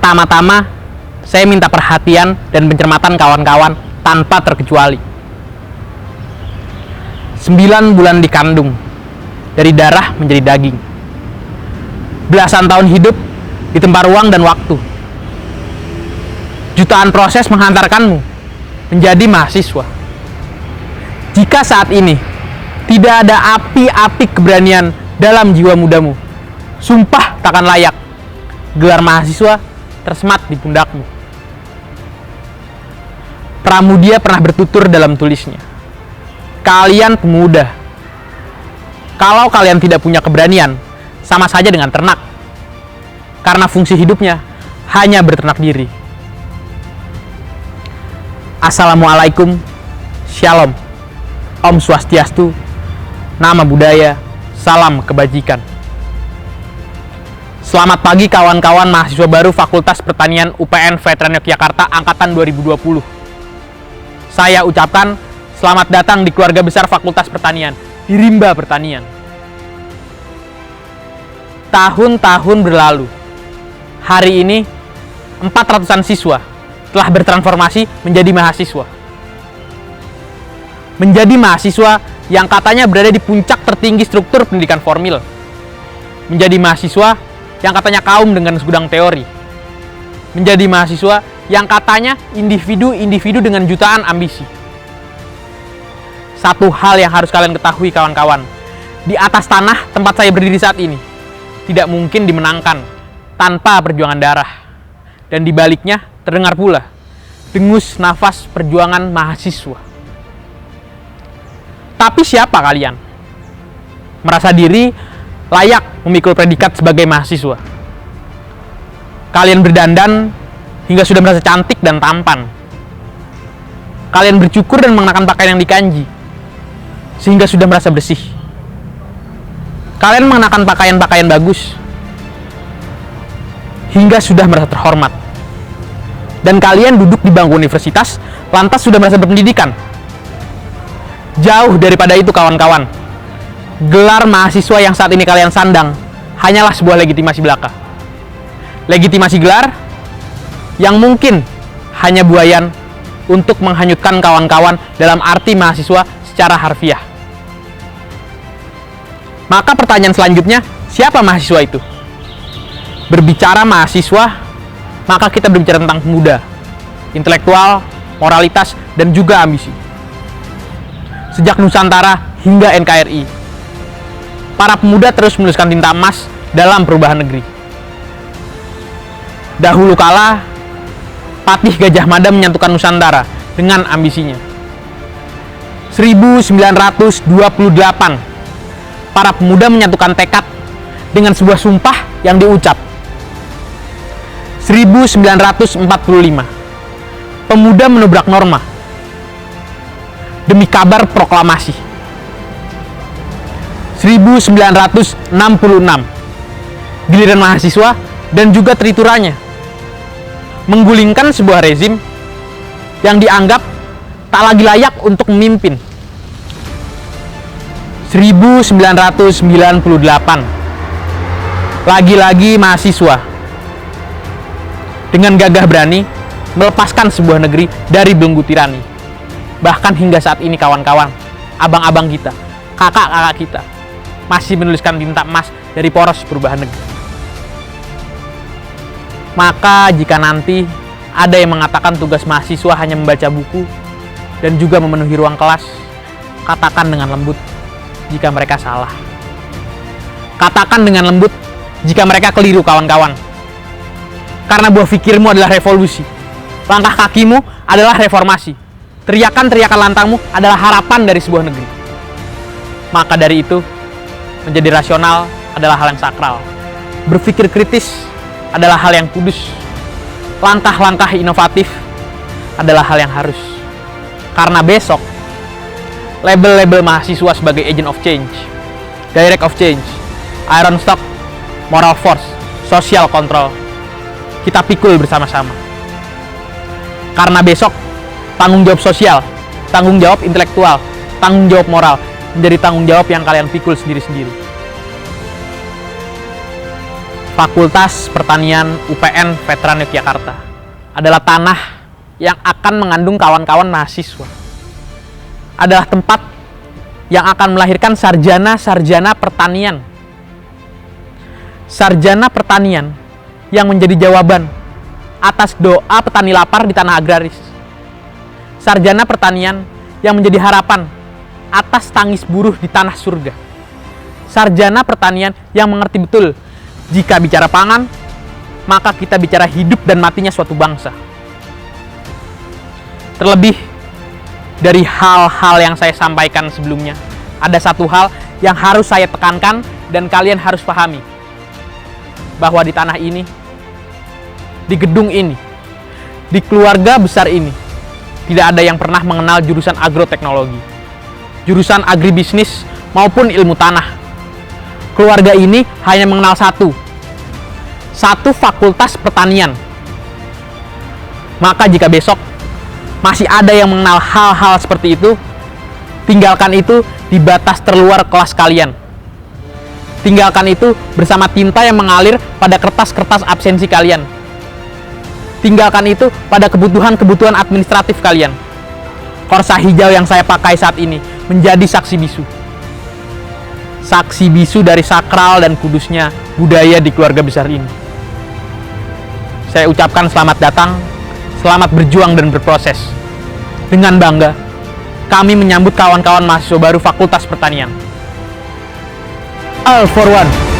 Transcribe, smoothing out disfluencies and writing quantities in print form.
Pertama-tama, saya minta perhatian dan pencermatan kawan-kawan tanpa terkecuali. 9 bulan dikandung, dari darah menjadi daging. Belasan tahun hidup ditempa ruang dan waktu. Jutaan proses menghantarkanmu menjadi mahasiswa. Jika saat ini tidak ada api-api keberanian dalam jiwa mudamu, sumpah takkan layak gelar mahasiswa tersemat di pundakmu. Pramudia pernah bertutur dalam tulisnya, kalian pemuda, kalau kalian tidak punya keberanian, sama saja dengan ternak, karena fungsi hidupnya hanya berternak diri. Assalamualaikum, Shalom, Om Swastiastu, Nama Budaya, Salam Kebajikan. Selamat pagi kawan-kawan mahasiswa baru Fakultas Pertanian UPN Veteran Yogyakarta Angkatan 2020. Saya ucapkan selamat datang di keluarga besar Fakultas Pertanian, di rimba pertanian. Tahun-tahun berlalu. Hari ini 400-an siswa telah bertransformasi menjadi mahasiswa. Menjadi mahasiswa yang katanya berada di puncak tertinggi struktur pendidikan formil. Menjadi mahasiswa yang katanya kaum dengan segudang teori. Menjadi mahasiswa yang katanya individu-individu dengan jutaan ambisi. Satu hal yang harus kalian ketahui kawan-kawan, di atas tanah tempat saya berdiri saat ini tidak mungkin dimenangkan tanpa perjuangan darah. Dan di baliknya terdengar pula dengus nafas perjuangan mahasiswa. Tapi siapa kalian? Merasa diri layak memikul predikat sebagai mahasiswa. Kalian berdandan hingga sudah merasa cantik dan tampan. Kalian bercukur dan mengenakan pakaian yang dikanji sehingga sudah merasa bersih. Kalian mengenakan pakaian-pakaian bagus hingga sudah merasa terhormat. Dan kalian duduk di bangku universitas lantas sudah merasa berpendidikan. Jauh daripada itu kawan-kawan. Gelar mahasiswa yang saat ini kalian sandang hanyalah sebuah legitimasi belaka. Legitimasi gelar yang mungkin hanya buayan untuk menghanyutkan kawan-kawan dalam arti mahasiswa secara harfiah. Maka pertanyaan selanjutnya, siapa mahasiswa itu? Berbicara mahasiswa, maka kita berbicara tentang pemuda, intelektual, moralitas, dan juga ambisi. Sejak Nusantara hingga NKRI, para pemuda terus menuliskan tinta emas dalam perubahan negeri. Dahulu kala, Patih Gajah Mada menyatukan Nusantara dengan ambisinya. 1928, para pemuda menyatukan tekad dengan sebuah sumpah yang diucap. 1945, pemuda menobrak norma demi kabar proklamasi. 1966, giliran mahasiswa dan juga teriturannya menggulingkan sebuah rezim yang dianggap tak lagi layak untuk memimpin. 1998, lagi-lagi mahasiswa dengan gagah berani melepaskan sebuah negeri dari belenggu tirani. Bahkan hingga saat ini kawan-kawan, abang-abang kita, kakak-kakak kita masih menuliskan tinta emas dari poros perubahan negeri. Maka jika nanti ada yang mengatakan tugas mahasiswa hanya membaca buku dan juga memenuhi ruang kelas, katakan dengan lembut jika mereka salah. Katakan dengan lembut jika mereka keliru kawan-kawan. Karena buah pikirmu adalah revolusi, langkah kakimu adalah reformasi, teriakan-teriakan lantangmu adalah harapan dari sebuah negeri. Maka dari itu, menjadi rasional adalah hal yang sakral. Berpikir kritis adalah hal yang kudus. Langkah-langkah inovatif adalah hal yang harus. Karena besok, label-label mahasiswa sebagai agent of change, direct of change, iron stock, moral force, social control, kita pikul bersama-sama. Karena besok, tanggung jawab sosial, tanggung jawab intelektual, tanggung jawab moral menjadi tanggung jawab yang kalian pikul sendiri-sendiri. Fakultas Pertanian UPN Veteran Yogyakarta adalah tanah yang akan mengandung kawan-kawan mahasiswa. Adalah tempat yang akan melahirkan sarjana-sarjana pertanian. Sarjana pertanian yang menjadi jawaban atas doa petani lapar di tanah agraris. Sarjana pertanian yang menjadi harapan atas tangis buruh di tanah surga. Sarjana pertanian yang mengerti betul, jika bicara pangan, maka kita bicara hidup dan matinya suatu bangsa. Terlebih dari hal-hal yang saya sampaikan sebelumnya, ada satu hal yang harus saya tekankan dan kalian harus pahami. Bahwa di tanah ini, di gedung ini, di keluarga besar ini, tidak ada yang pernah mengenal jurusan agroteknologi, jurusan agribisnis maupun ilmu tanah. Keluarga ini hanya mengenal satu fakultas pertanian. Maka jika besok masih ada yang mengenal hal-hal seperti itu, tinggalkan itu di batas terluar kelas kalian. Tinggalkan itu bersama tinta yang mengalir pada kertas-kertas absensi kalian. Tinggalkan itu pada kebutuhan-kebutuhan administratif kalian. Korsa hijau yang saya pakai saat ini menjadi saksi bisu. Saksi bisu dari sakral dan kudusnya budaya di keluarga besar ini. Saya ucapkan selamat datang, selamat berjuang dan berproses. Dengan bangga, kami menyambut kawan-kawan mahasiswa baru Fakultas Pertanian. All for one.